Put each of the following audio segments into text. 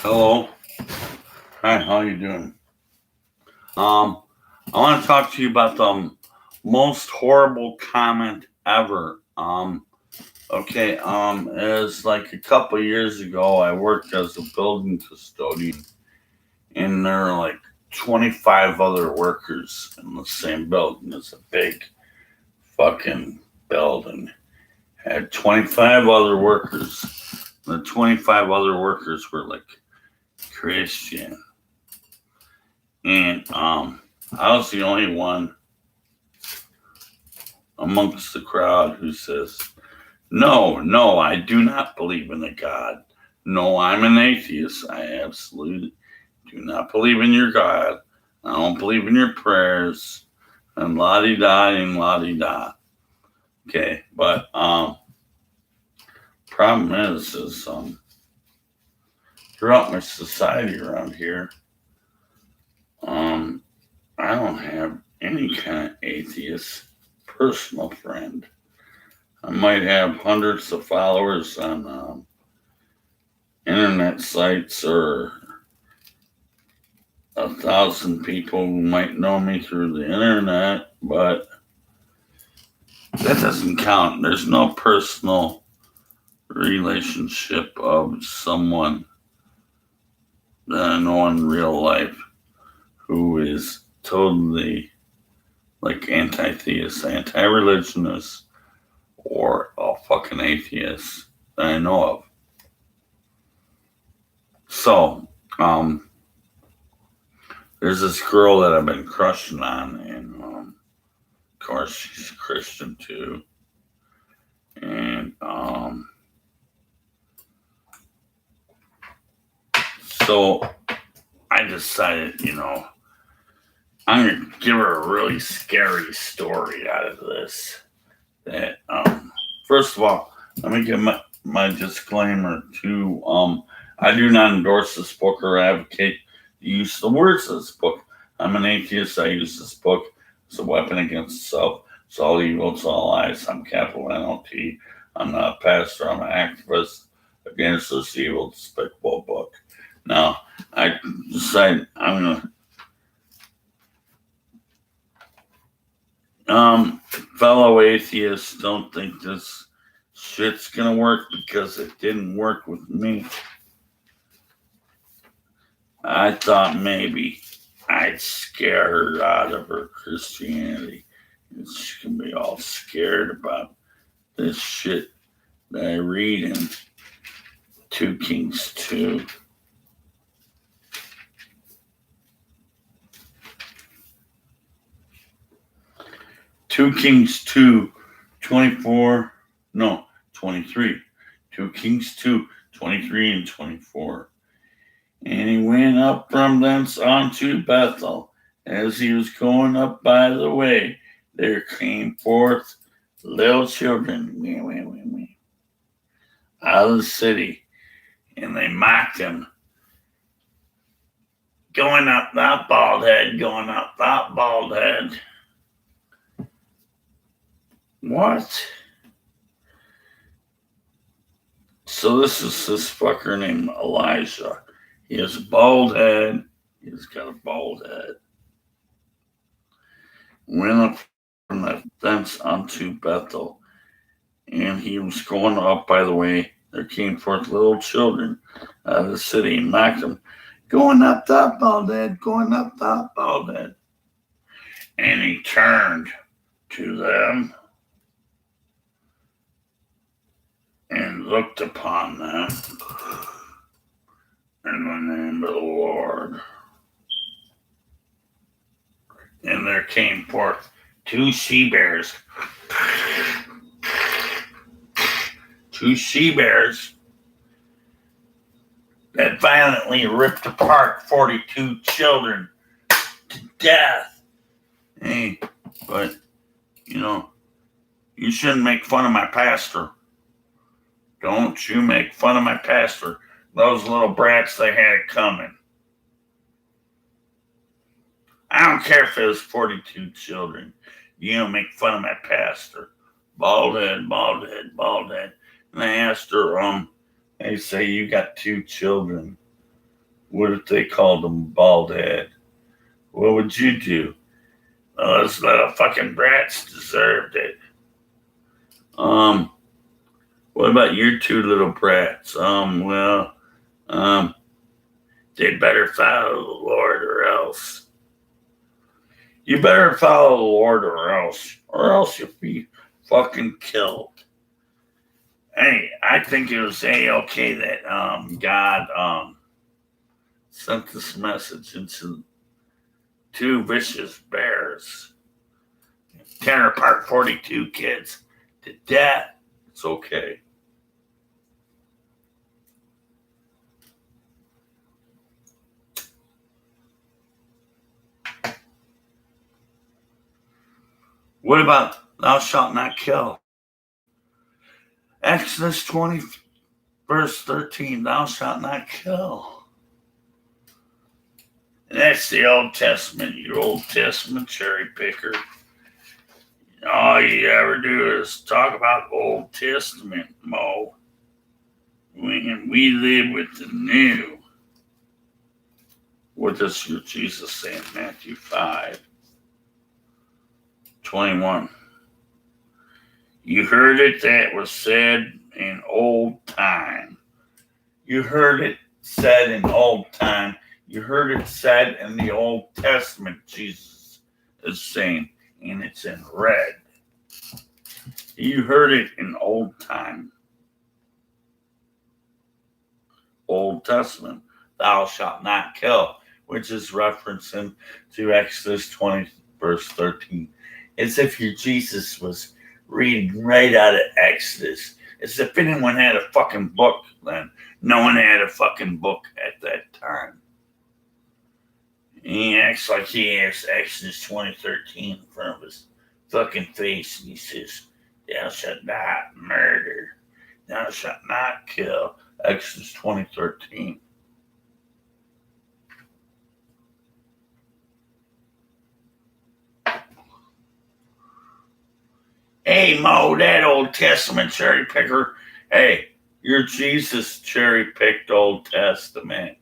Hello. Hi, how you doing? Um, I want to talk to you about the most horrible comment ever. It's like a couple years ago, I worked as a building custodian, and there were like 25 other workers in the same building. It's a big fucking building. Had 25 other workers. The 25 other workers were like Christian. And I was the only one amongst the crowd who says, "No, no, I do not believe in a God. No, I'm an atheist. I absolutely do not believe in your God. I don't believe in your prayers." And la di da and la di da. Okay, but problem is throughout my society around here, um, I don't have any kind of atheist personal friend. I might have hundreds of followers on internet sites or 1,000 people who might know me through the internet, but that doesn't count. There's no personal relationship of someone that I know in real life who is totally like anti theist, anti religionist, or a fucking atheist that I know of. So, there's this girl that I've been crushing on, and of course she's Christian too. And so I decided, I'm gonna give her a really scary story out of this. That first of all, let me give my disclaimer to I do not endorse this book or advocate the use of the words of this book. I'm an atheist. I use this book as a weapon against self. It's all evil. It's all lies. I'm capital NOT. I'm not a pastor. I'm an activist against this evil, despicable book. Now, I decided I'm gonna fellow atheists, don't think this shit's gonna work because it didn't work with me. I thought maybe I'd scare her out of her Christianity. And she can be all scared about this shit that I read in 2 Kings 2. 2 Kings 2, 24, no, 23. 2 Kings 2, 23 and 24. And he went up from thence unto Bethel. As he was going up by the way, there came forth little children out of the city, and they mocked him. Going up, thou bald head, going up, thou bald head. What? So this is this fucker named Elijah. He has a bald head. He's got a bald head. Went up from thence unto Bethel. And he was going up by the way. There came forth little children out of the city and mocked him. Going up that bald head, going up that bald head. And he turned to them and looked upon them in the name of the Lord. And there came forth 2 she-bears. 2 she-bears that violently ripped apart 42 children to death. Hey, but, you shouldn't make fun of my pastor. Don't you make fun of my pastor. Those little brats, they had it coming. I don't care if it was 42 children. You don't make fun of my pastor. Bald head, bald head, bald head. And I asked her, they say you got 2 children. What if they called him bald head? What would you do? Those little fucking brats deserved it. Um, what about your two little brats? Um, they better follow the Lord or else. You better follow the Lord or else you'll be fucking killed. Hey, I think it was okay that God sent this message into two vicious bears, tearing apart 42 kids to death. It's okay. What about thou shalt not kill? Exodus 20, verse 13, thou shalt not kill. And that's the Old Testament, you Old Testament cherry picker. All you ever do is talk about Old Testament, Mo. We live with the new. What does Jesus say in Matthew 5:21? You heard it that was said in old time. You heard it said in old time. You heard it said in the Old Testament, Jesus is saying, and it's in red. You heard it in old time. Old Testament, thou shalt not kill, which is referencing to Exodus 20, verse 13. As if your Jesus was reading right out of Exodus. As if anyone had a fucking book then. No one had a fucking book at that time. He acts like he has Exodus 20:13 in front of his fucking face, and he says, thou shalt not murder. Thou shalt not kill. Exodus 20:13. Hey, Mo, that Old Testament cherry picker. Hey, your Jesus cherry picked Old Testament.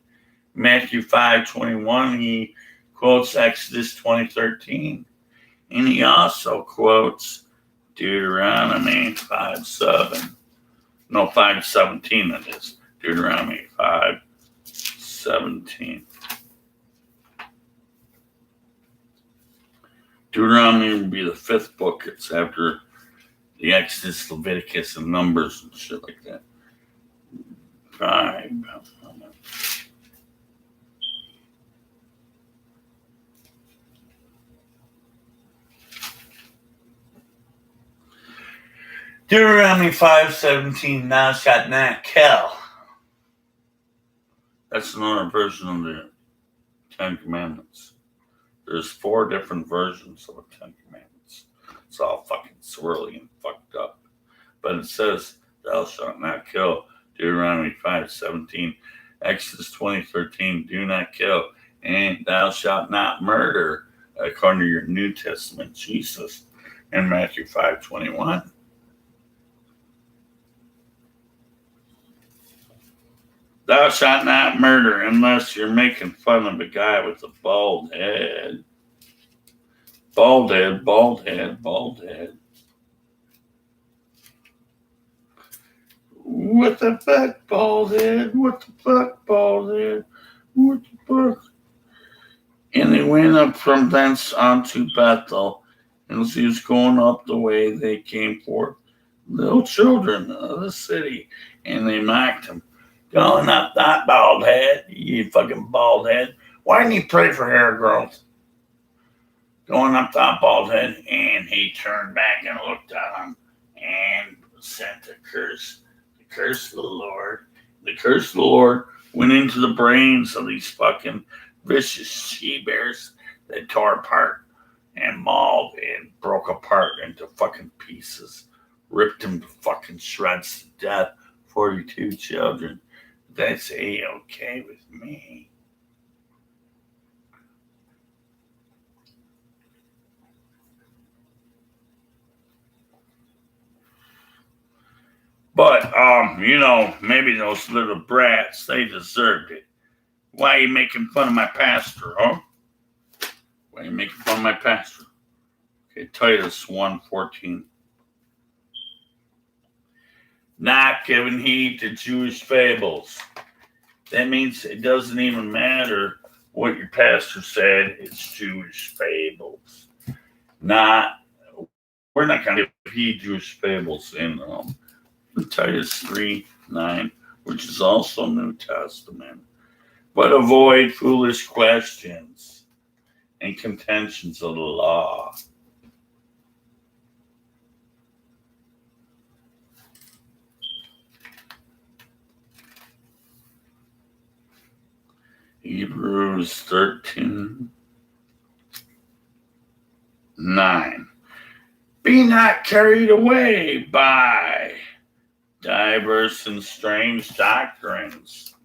Matthew 5:21, he quotes Exodus 20:13. And he also quotes Deuteronomy 5:7. No, 5:17 it is. Deuteronomy 5:17. Deuteronomy would be the fifth book. It's after the Exodus, Leviticus, and Numbers and shit like that. 5. Deuteronomy 5:17, thou shalt not kill. That's another version of the Ten Commandments. There's 4 different versions of the Ten Commandments. It's all fucking swirly and fucked up. But it says, thou shalt not kill. Deuteronomy 5:17. Exodus 20:13, do not kill. And thou shalt not murder, according to your New Testament Jesus. And Matthew 5:21. Thou shalt not murder unless you're making fun of a guy with a bald head. Bald head, bald head, bald head. What the fuck, bald head? What the fuck, bald head? What the fuck? And they went up from thence unto Bethel, and as he was going up the way, they came forth little children of the city, and they mocked him. Going up that bald head, you fucking bald head. Why didn't you pray for hair growth? Going up that bald head, and he turned back and looked at him and sent a curse. The curse of the Lord. The curse of the Lord went into the brains of these fucking vicious she-bears that tore apart and mauled and broke apart into fucking pieces. Ripped them to fucking shreds to death. 42 children. That's A-okay with me. But, maybe those little brats, they deserved it. Why are you making fun of my pastor, huh? Why are you making fun of my pastor? Okay, Titus 1:14. Not giving heed to Jewish fables. That means it doesn't even matter what your pastor said, it's Jewish fables. We're not going to give heed Jewish fables in Titus 3:9, which is also New Testament. But avoid foolish questions and contentions of the law. Hebrews 13:9. Be not carried away by diverse and strange doctrines.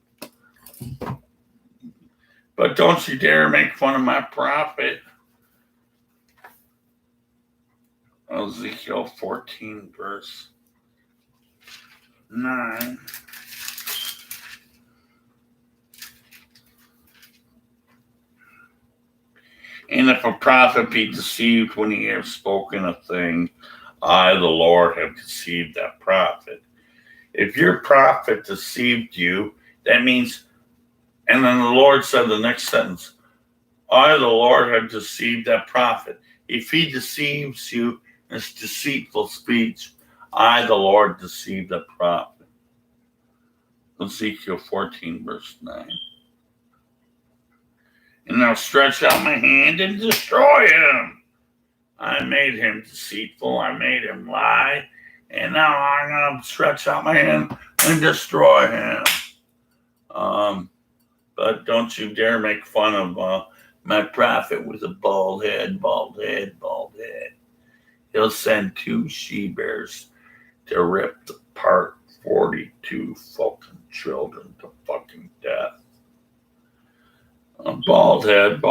But don't you dare make fun of my prophet. Ezekiel 14, verse 9. And if a prophet be deceived when he have spoken a thing, I, the Lord, have deceived that prophet. If your prophet deceived you, that means, and then the Lord said the next sentence, I, the Lord, have deceived that prophet. If he deceives you, it's deceitful speech. I, the Lord, deceived the prophet. Ezekiel 14, verse 9. And I'll stretch out my hand and destroy him. I made him deceitful. I made him lie. And now I'm going to stretch out my hand and destroy him. But don't you dare make fun of my prophet with a bald head. He'll send 2 she-bears to rip apart 42 fucking children to fucking death. Bald head.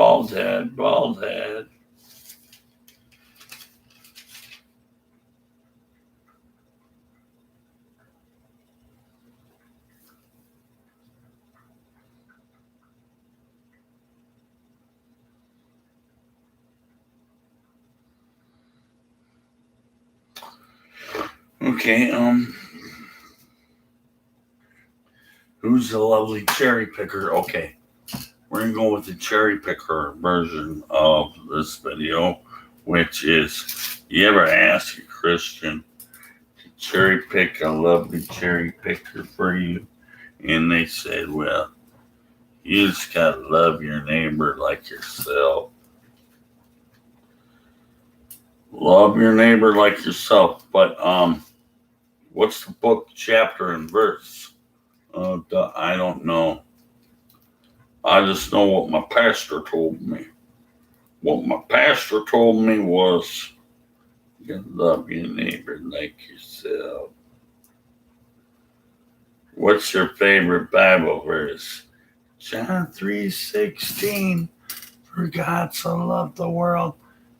Okay, who's the lovely cherry picker? Okay, we're going to go with the cherry picker version of this video, which is, you ever ask a Christian to cherry pick a lovely cherry picker for you? And they said, well, you just got to love your neighbor like yourself. Love your neighbor like yourself. But what's the book, chapter, and verse? I don't know. I just know what my pastor told me. What my pastor told me was, you love your neighbor like yourself. What's your favorite Bible verse? John 3:16. For God so loved the world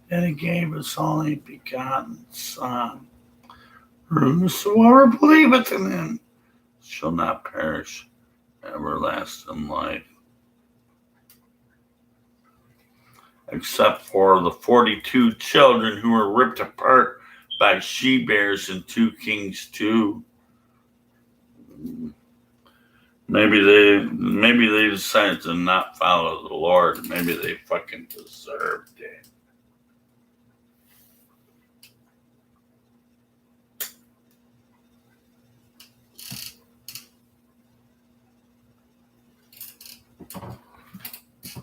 that he gave his only begotten Son. Whosoever believeth in him shall not perish, everlasting life. Except for the 42 children who were ripped apart by she-bears in 2 Kings 2. Maybe they decided to not follow the Lord. Maybe they fucking deserved it.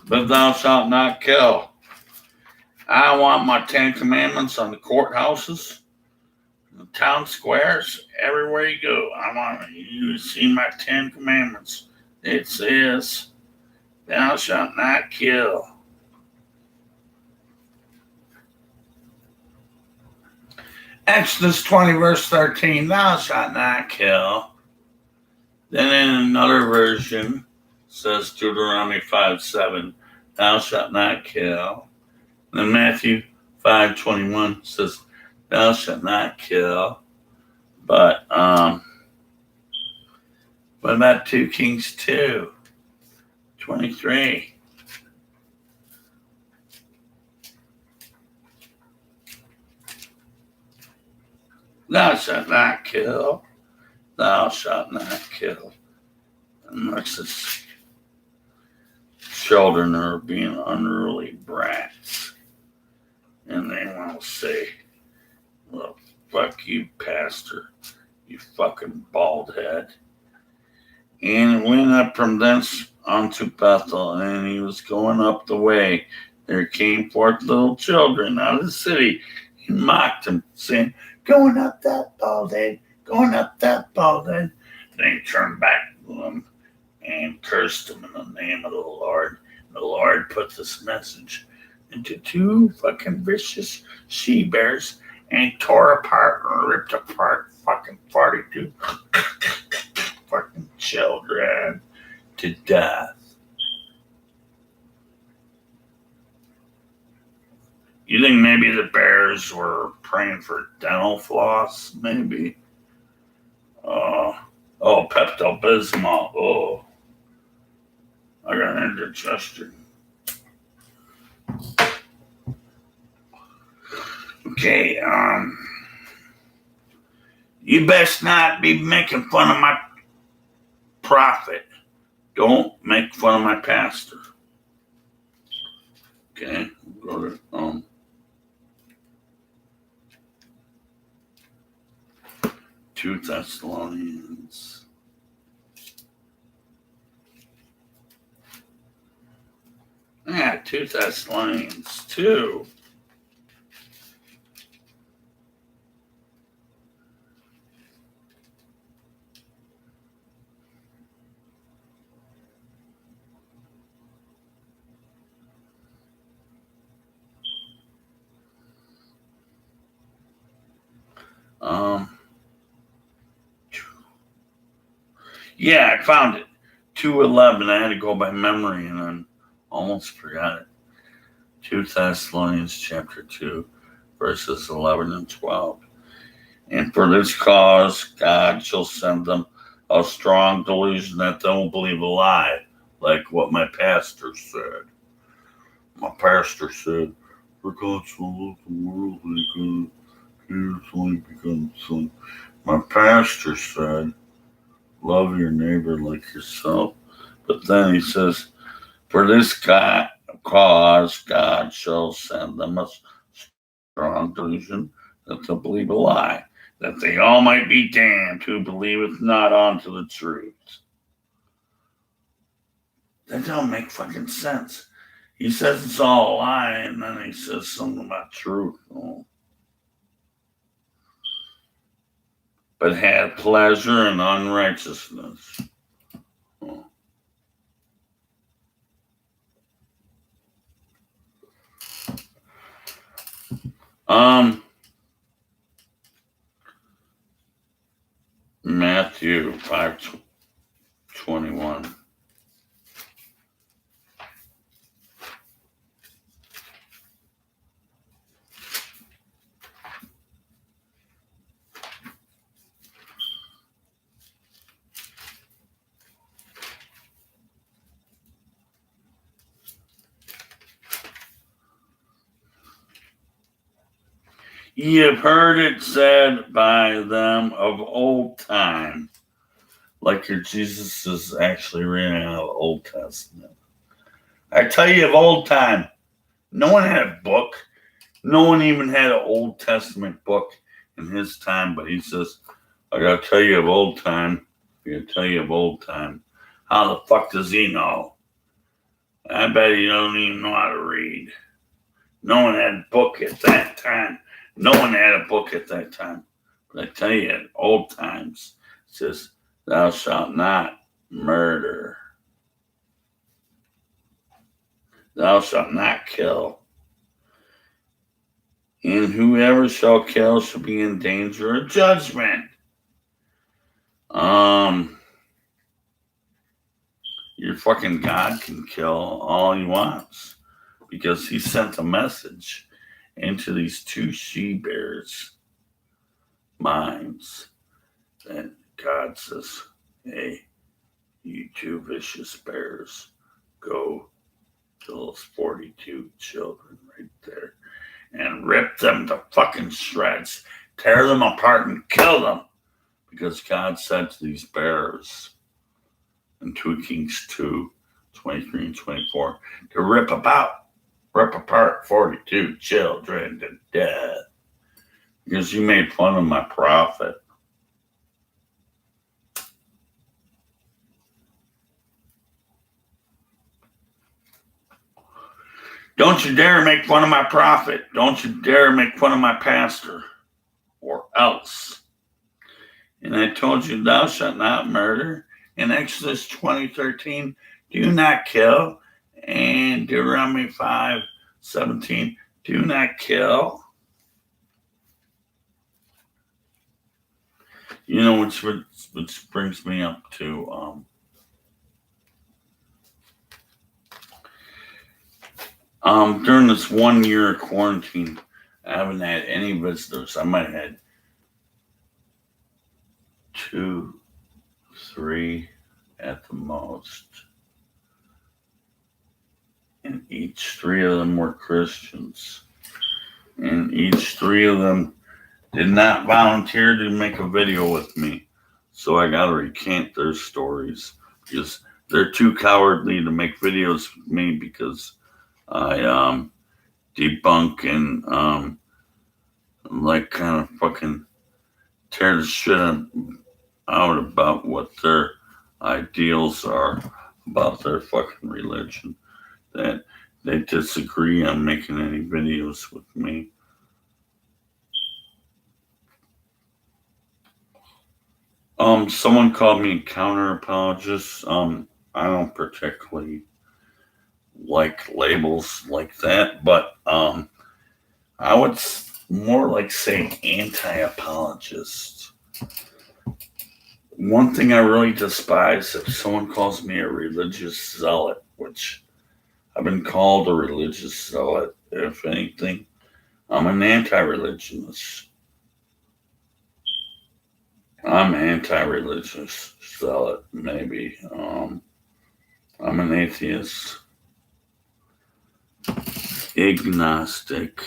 But thou shalt not kill. I want my 10 commandments on the courthouses, the town squares, everywhere you go. I want you to see my 10 commandments. It says, thou shalt not kill. Exodus 20, verse 13, thou shalt not kill. Then in another version, says Deuteronomy 5:7, thou shalt not kill. Then Matthew 5:21 says, thou shalt not kill. But what about 2 Kings 2? 23. Thou shalt not kill. Thou shalt not kill. Unless it's children are being unruly brats. And they want to say, well, fuck you, pastor, you fucking bald head. And went up from thence unto Bethel, and he was going up the way. There came forth little children out of the city and mocked him, saying, going up that bald head, going up that bald head. Then he turned back to them and cursed them in the name of the Lord. The Lord put this message into two fucking vicious she-bears and tore apart and ripped apart fucking 42 fucking children to death. You think maybe the bears were praying for dental floss? Maybe. Pepto-Bismol. Oh, I got indigestion. Okay, you best not be making fun of my prophet. Don't make fun of my pastor. Okay, we'll go to 2 Thessalonians. Yeah, 2 Thessalonians 2. Yeah, I found it. 2:11. I had to go by memory and I almost forgot it. 2 Thessalonians chapter 2, verses 11 and 12. And for this cause, God shall send them a strong delusion that they will believe a lie, like what my pastor said. My pastor said, for God so loved the world that he gave his only begotten Son. My pastor said, love your neighbor like yourself. But then he says, for this cause, God shall send them a strong delusion that they'll believe a lie, that they all might be damned who believeth not unto the truth. That don't make fucking sense. He says it's all a lie, and then he says something about truth. Oh. But had pleasure in unrighteousness. Matthew 5:21. Ye have heard it said by them of old time. Like your Jesus is actually reading out of the Old Testament. I tell you of old time. No one had a book. No one even had an Old Testament book in his time, but he says, I gotta tell you of old time. I gotta tell you of old time. How the fuck does he know? I bet he don't even know how to read. No one had a book at that time. No one had a book at that time. But I tell you, at old times, it says, thou shalt not murder. Thou shalt not kill. And whoever shall kill shall be in danger of judgment. Your fucking God can kill all he wants because he sent a message into these two she-bears' minds that God says, hey, you two vicious bears, go to those 42 children right there and rip them to fucking shreds, tear them apart and kill them. Because God said to these bears in 2 Kings 2, 23 and 24, to rip apart 42 children to death. Because you made fun of my prophet. Don't you dare make fun of my prophet. Don't you dare make fun of my pastor. Or else. And I told you, thou shalt not murder. In Exodus 20:13, do not kill. And Deuteronomy 5:17, do not kill. You know, which brings me up to during this 1 year of quarantine, I haven't had any visitors. I might have had 2, 3 at the most. And each 3 of them were Christians. And each 3 of them did not volunteer to make a video with me. So I got to recant their stories because they're too cowardly to make videos with me because I debunk and like kind of fucking tear the shit out about what their ideals are about their fucking religion. That they disagree on making any videos with me. Someone called me a counter apologist. I don't particularly like labels like that, but I would more like say anti-apologist. One thing I really despise if someone calls me a religious zealot, which I've been called a religious zealot. If anything, I'm an anti-religionist. I'm anti-religious zealot, maybe. I'm an atheist. Agnostic.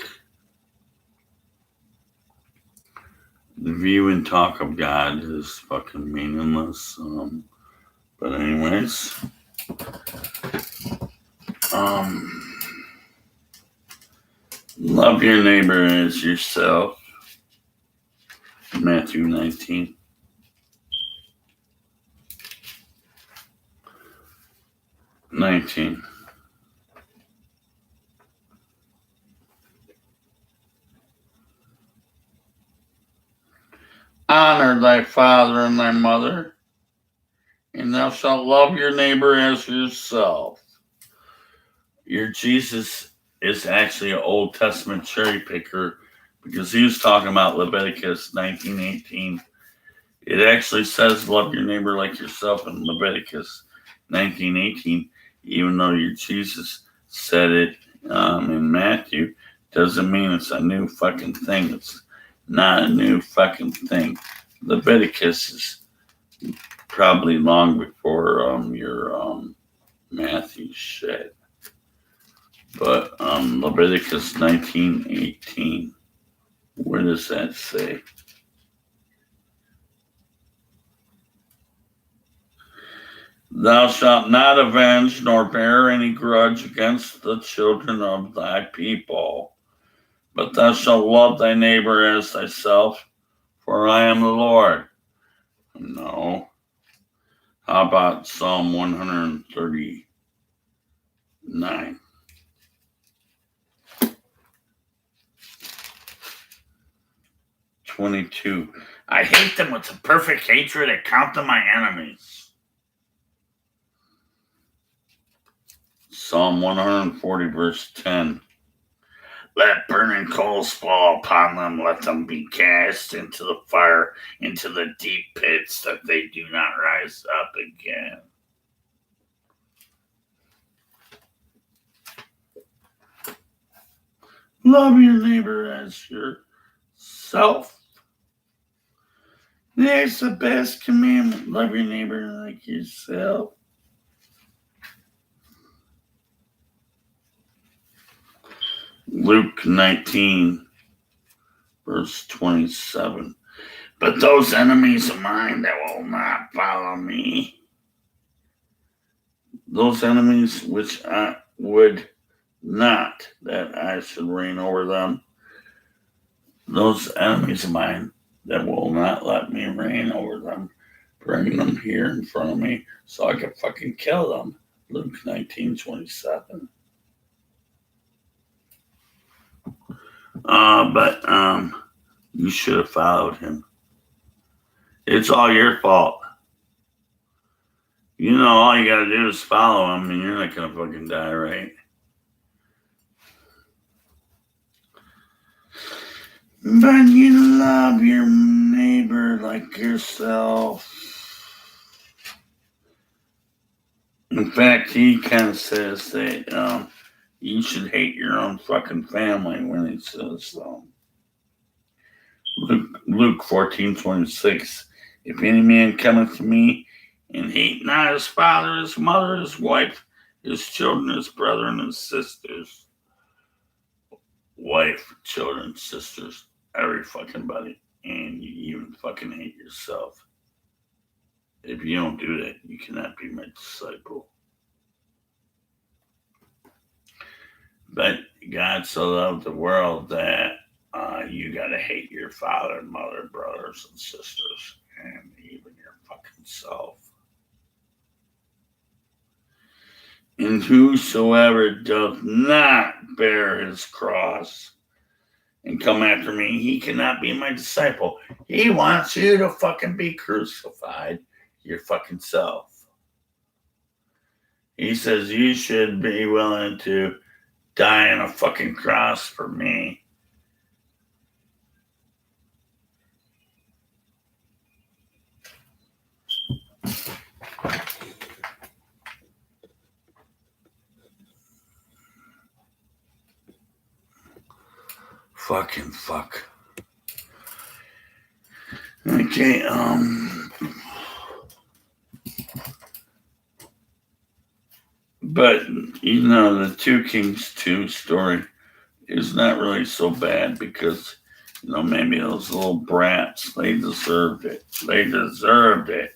The view and talk of God is fucking meaningless. But anyways, love your neighbor as yourself. Matthew 19. Honor thy father and thy mother, and thou shalt love your neighbor as yourself. Your Jesus is actually an Old Testament cherry picker because he was talking about Leviticus 19:18. It actually says love your neighbor like yourself in Leviticus 19:18, even though your Jesus said it in Matthew. Doesn't mean it's a new fucking thing. It's not a new fucking thing. Leviticus is probably long before your Matthew shit. But Leviticus 19:18, where does that say? Thou shalt not avenge nor bear any grudge against the children of thy people, but thou shalt love thy neighbor as thyself, for I am the Lord. No. How about Psalm 139? "22. I hate them with a perfect hatred. I count them my enemies." Psalm 140, verse 10. Let burning coals fall upon them. Let them be cast into the fire, into the deep pits, that they do not rise up again. Love your neighbor as yourself. That's the best commandment. Love your neighbor like yourself. Luke 19, verse 27. But those enemies of mine that will not follow me, those enemies which I would not that I should reign over them, those enemies of mine that will not let me reign over them, bring them here in front of me so I can fucking kill them. Luke 19:27. But you should have followed him. It's all your fault. You know, all you gotta do is follow him and you're not gonna fucking die, right? But you love your neighbor like yourself. In fact, he kind of says that you should hate your own fucking family when he says so. Luke 14:26. If any man cometh to me and hate not his father, his mother, his wife, his children, his brethren, his sisters, wife, children, sisters, every fucking buddy, and you even fucking hate yourself. If you don't do that, you cannot be my disciple. But God so loved the world that you gotta hate your father, mother, brothers, and sisters, and even your fucking self. And whosoever doth not bear his cross and come after me, he cannot be my disciple. He wants you to fucking be crucified, your fucking self. He says you should be willing to die on a fucking cross for me. Fucking fuck. Okay, but you know, the 2 Kings 2 story is not really so bad because, you know, maybe those little brats, they deserved it. They deserved it.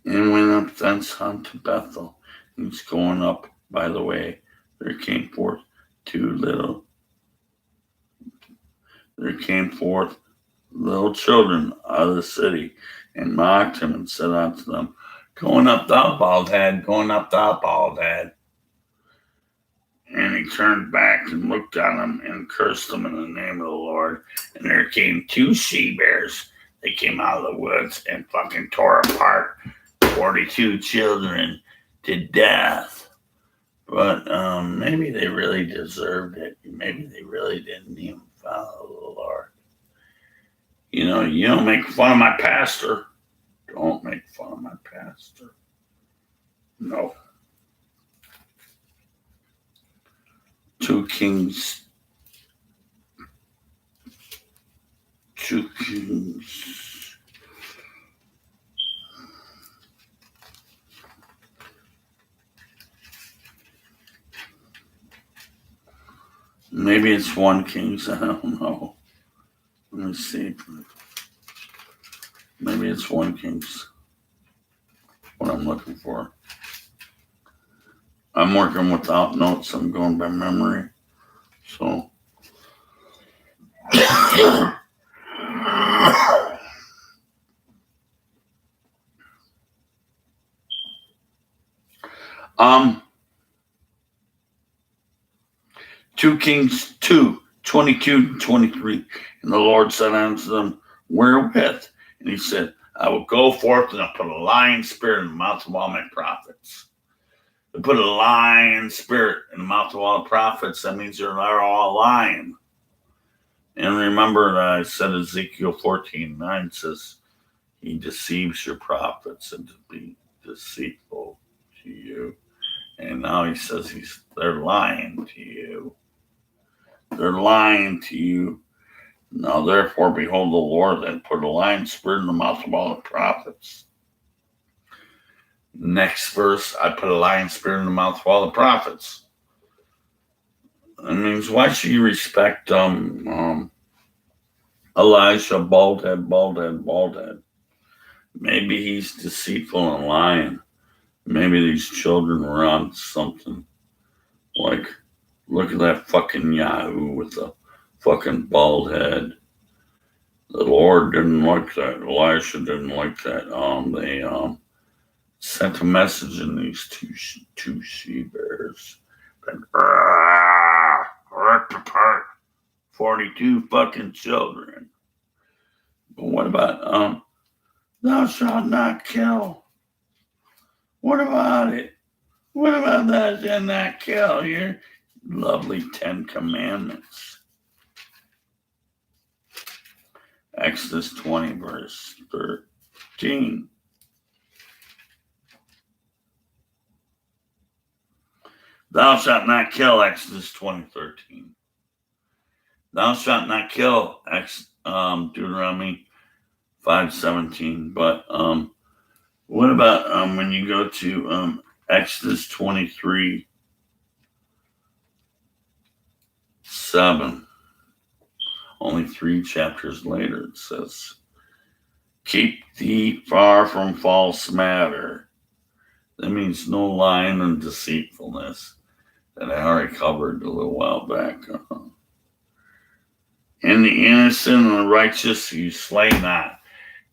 And went up thence unto Bethel. He's going up, by the way. There came forth little children out of the city, and mocked him, and said unto them, Going up thou bald head, going up thou bald head. And he turned back and looked on them and cursed them in the name of the Lord. And there came 2 she-bears. They came out of the woods and fucking tore apart 42 children to death. But maybe they really deserved it. Maybe they really didn't even follow the Lord. You know, you don't make fun of my pastor. Don't make fun of my pastor. No. 2 Kings. Maybe it's 1 Kings. I don't know. Let me see. Maybe it's 1 Kings. What I'm looking for. I'm working without notes. I'm going by memory. So. 2 Kings 2:22-23. And the Lord said unto them, Wherewith? And he said, I will go forth and I'll put a lying spirit in the mouth of all my prophets. To put a lying spirit in the mouth of all the prophets, that means they're all lying. And remember that I said Ezekiel 14:9 says, he deceives your prophets and to be deceitful to you. And now he says they're lying to you. They're lying to you. Now therefore, behold, the Lord that put a lying spirit in the mouth of all the prophets. Next verse, I put a lying spirit in the mouth of all the prophets. That means why should you respect Elijah, bald head, bald head, bald head? Maybe he's deceitful and lying. Maybe these children were on something. Like, look at that fucking Yahoo with the fucking bald head. The Lord didn't like that. Elisha didn't like that. They sent a message in these two she bears. And, ripped apart 42 fucking children. But what about thou shalt not kill? What about it? What about that and not kill? Your lovely 10 Commandments. Exodus 20, verse 13. Thou shalt not kill, Exodus 20:13. Thou shalt not kill, Deuteronomy 5:17. But what about when you go to Exodus 23:7? Only 3 chapters later, it says, keep thee far from false matter. That means no lying and deceitfulness. That I already covered a little while back. And the innocent and the righteous you slay not.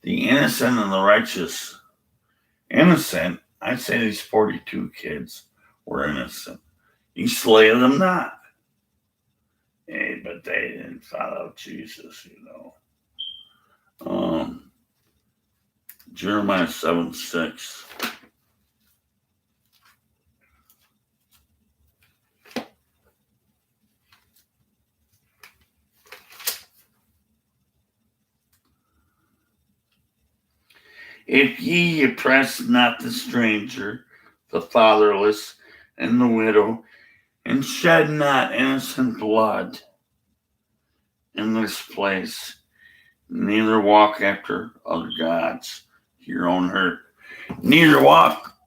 The innocent and the righteous. Innocent, I'd say these 42 kids were innocent. You slay them not. Hey, but they didn't follow Jesus, Jeremiah 7:6. If ye oppress not the stranger, the fatherless, and the widow, and shed not innocent blood in this place, neither walk after other gods to your own hurt, neither walk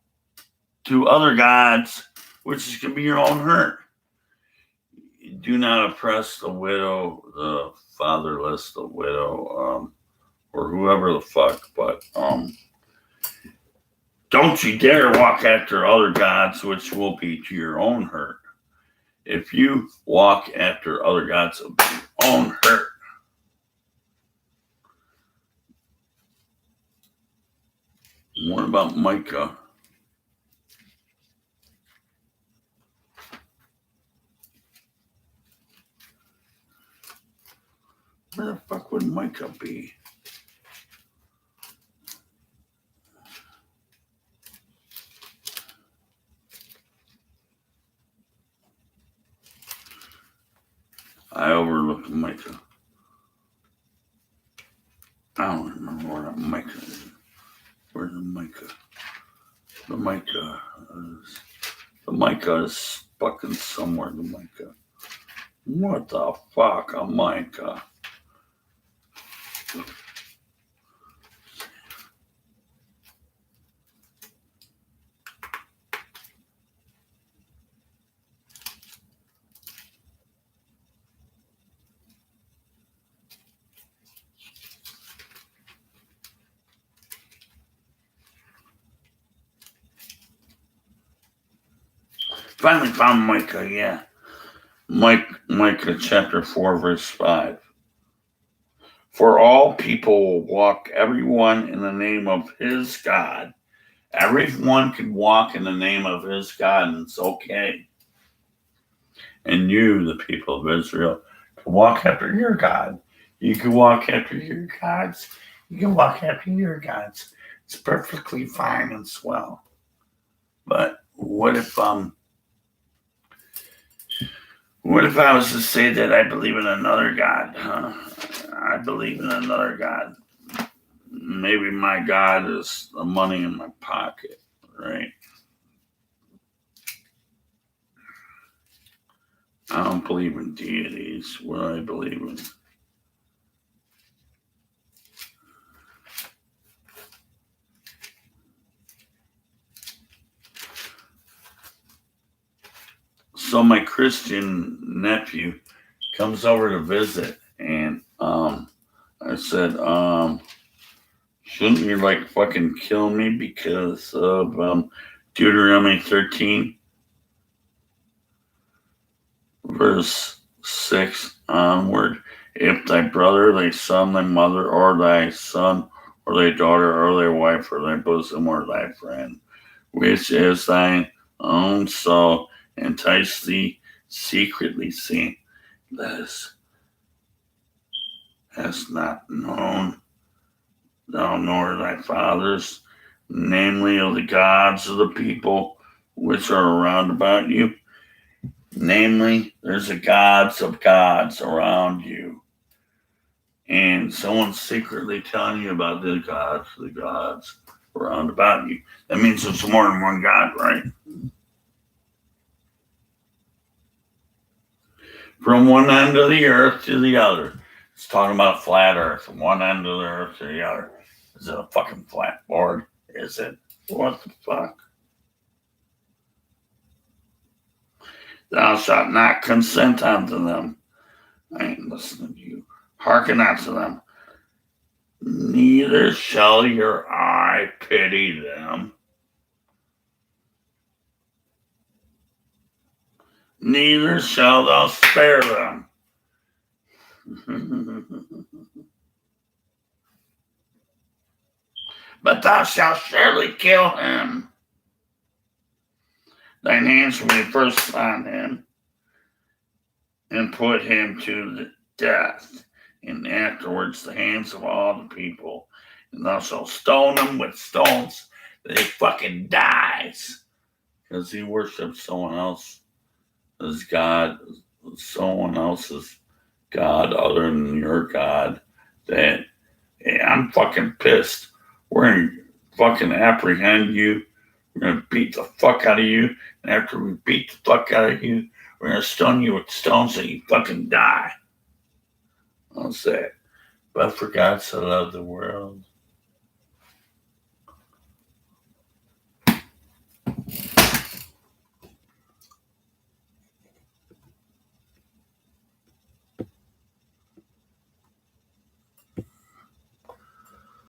to other gods, which can be your own hurt. Do not oppress the widow, the fatherless, the widow, or whoever the fuck, but don't you dare walk after other gods, which will be to your own hurt. If you walk after other gods, it will be your own hurt. What about Micah? Where the fuck would Micah be? I overlooked Micah. I don't remember where that Micah is. Where's the Micah? The Micah is fucking somewhere. The Micah. What the fuck, a Micah? Finally found Micah, yeah. Micah chapter 4, verse 5. For all people will walk, everyone in the name of his God. Everyone can walk in the name of his God, and it's okay. And you, the people of Israel, can walk after your God. You can walk after your gods. You can walk after your gods. It's perfectly fine and swell. But what if I was to say that I believe in another God? I believe in another God. Maybe my God is the money in my pocket, right? I don't believe in deities. What do I believe in? So my Christian nephew comes over to visit, and I said, shouldn't you like fucking kill me because of Deuteronomy 13, verse 6 onward? If thy brother, thy son, thy mother, or thy son, or thy daughter, or thy wife, or thy bosom, or thy friend, which is thine own soul, entice thee secretly, saying, This hast not known thou nor thy fathers, namely of the gods of the people which are around about you. Namely, there's a gods of gods around you. And someone's secretly telling you about the gods around about you. That means there's more than one God, right? From one end of the earth to the other. It's talking about flat earth, from one end of the earth to the other. Is it a fucking flat board? Is it? What the fuck? Thou shalt not consent unto them. I ain't listening to you. Hearken not to them. Neither shall your eye pity them. Neither shalt thou spare them. But thou shalt surely kill him. Thine hands shall be first on him, and put him to the death, and afterwards the hands of all the people. And thou shalt stone him with stones that he fucking dies. Because he worships someone else as God, someone else's God other than your God. That, hey, I'm fucking pissed. We're going to fucking apprehend you. We're going to beat the fuck out of you. And after we beat the fuck out of you, we're going to stone you with stones and you fucking die. I'll say it. But for God so loved the world